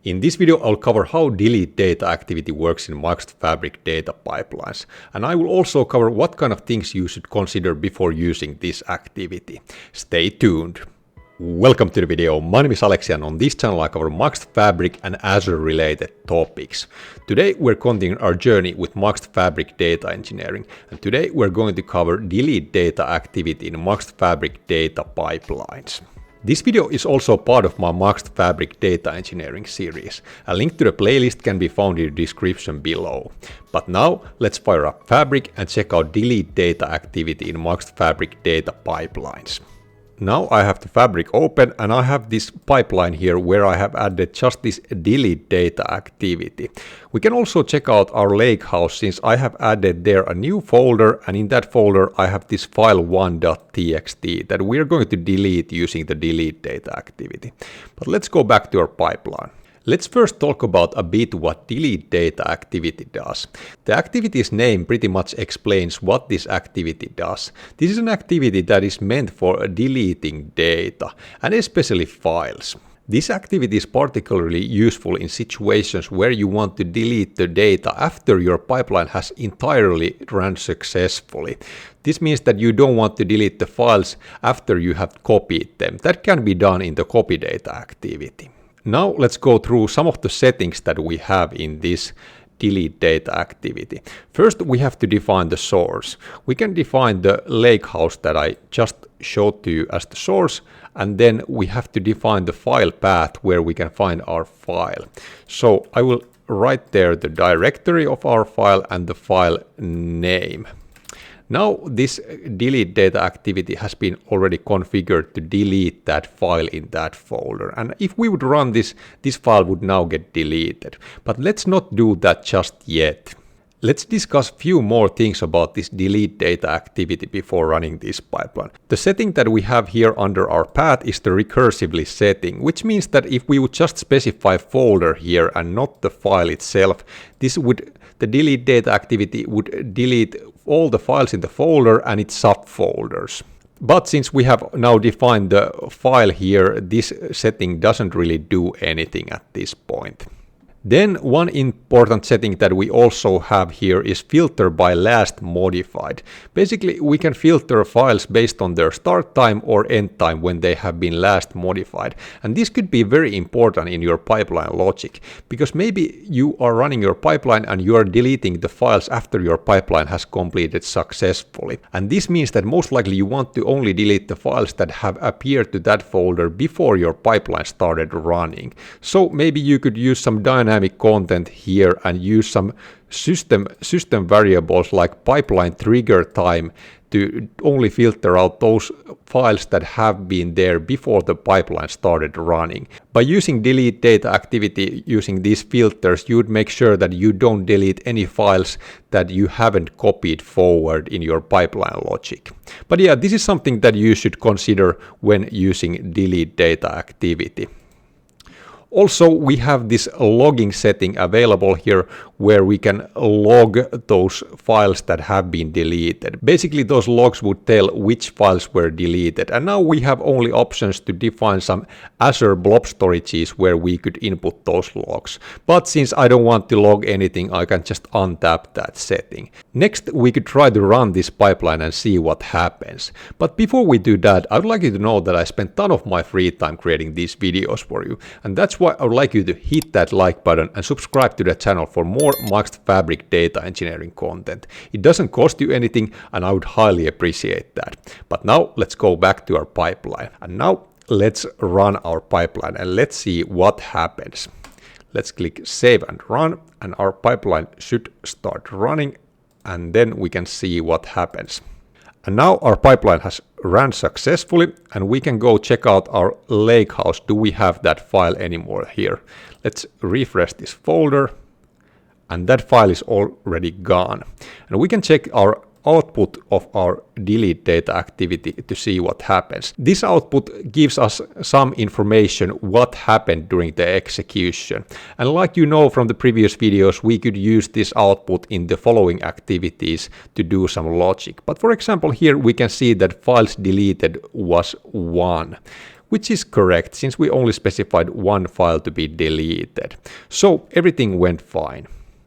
In this video, I'll cover how delete data activity works in Microsoft Fabric data pipelines. And I will also cover what kind of things you should consider before using this activity. Stay tuned. Welcome to the video. My name is Aleksi, and on this channel I cover Microsoft Fabric and Azure related topics. Today we're continuing our journey with Microsoft Fabric data engineering, and today we're going to cover delete data activity in Microsoft Fabric data pipelines. This video is also part of my Microsoft Fabric data engineering series. A link to the playlist can be found in the description below. But now let's fire up Fabric and check out delete data activity in Microsoft Fabric data pipelines. Now I have the Fabric open and I have this pipeline here where I have added just this delete data activity. We can also check out our lakehouse since I have added there a new folder, and in that folder I have this file1.txt that we are going to delete using the delete data activity. But let's go back to our pipeline. Let's first talk about a bit what delete data activity does. The activity's name pretty much explains what this activity does. This is an activity that is meant for deleting data, and especially files. This activity is particularly useful in situations where you want to delete the data after your pipeline has entirely run successfully. This means that you don't want to delete the files after you have copied them. That can be done in the copy data activity. Now let's go through some of the settings that we have in this delete data activity. First, we have to define the source. We can define the lakehouse that I just showed to you as the source, and then we have to define the file path where we can find our file. So I will write there the directory of our file and the file name. Now this delete data activity has been already configured to delete that file in that folder. And if we would run this file would now get deleted. But let's not do that just yet. Let's discuss a few more things about this delete data activity before running this pipeline. The setting that we have here under our path is the recursively setting, which means that if we would just specify folder here and not the file itself, the delete data activity would delete all the files in the folder and its subfolders. But since we have now defined the file here, this setting doesn't really do anything at this point. Then one important setting that we also have here is filter by last modified. Basically, we can filter files based on their start time or end time when they have been last modified. And this could be very important in your pipeline logic, because maybe you are running your pipeline and you are deleting the files after your pipeline has completed successfully. And this means that most likely you want to only delete the files that have appeared to that folder before your pipeline started running. So maybe you could use some dynamic content here and use some system variables like pipeline trigger time to only filter out those files that have been there before the pipeline started running. By using delete data activity using these filters, you'd make sure that you don't delete any files that you haven't copied forward in your pipeline logic. But yeah, this is something that you should consider when using delete data activity. Also, we have this logging setting available here where we can log those files that have been deleted. Basically, those logs would tell which files were deleted. And now we have only options to define some Azure blob storages where we could input those logs. But since I don't want to log anything, I can just untap that setting. Next, we could try to run this pipeline and see what happens. But before we do that, I would like you to know that I spent a ton of my free time creating these videos for you. And that's why I would like you to hit that like button and subscribe to the channel for more Microsoft Fabric data engineering content. It doesn't cost you anything and I would highly appreciate that. But now let's go back to our pipeline. And now let's run our pipeline and let's see what happens. Let's click save and run, and our pipeline should start running, and then we can see what happens. And now our pipeline has ran successfully, and we can go check out our lakehouse. Do we have that file anymore here? Let's refresh this folder, and that file is already gone. And we can check our output of our delete data activity to see what happens. This output gives us some information what happened during the execution. And like you know from the previous videos, we could use this output in the following activities to do some logic. But for example, here we can see that files deleted was 1. which is correct since we only specified one file to be deleted. So everything went fine.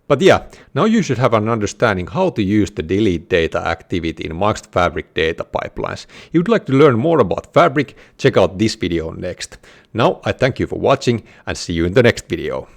But yeah, now you should have an understanding how to use the delete data activity in Microsoft Fabric data pipelines. If you'd like to learn more about Fabric, check out this video next. Now I thank you for watching and see you in the next video.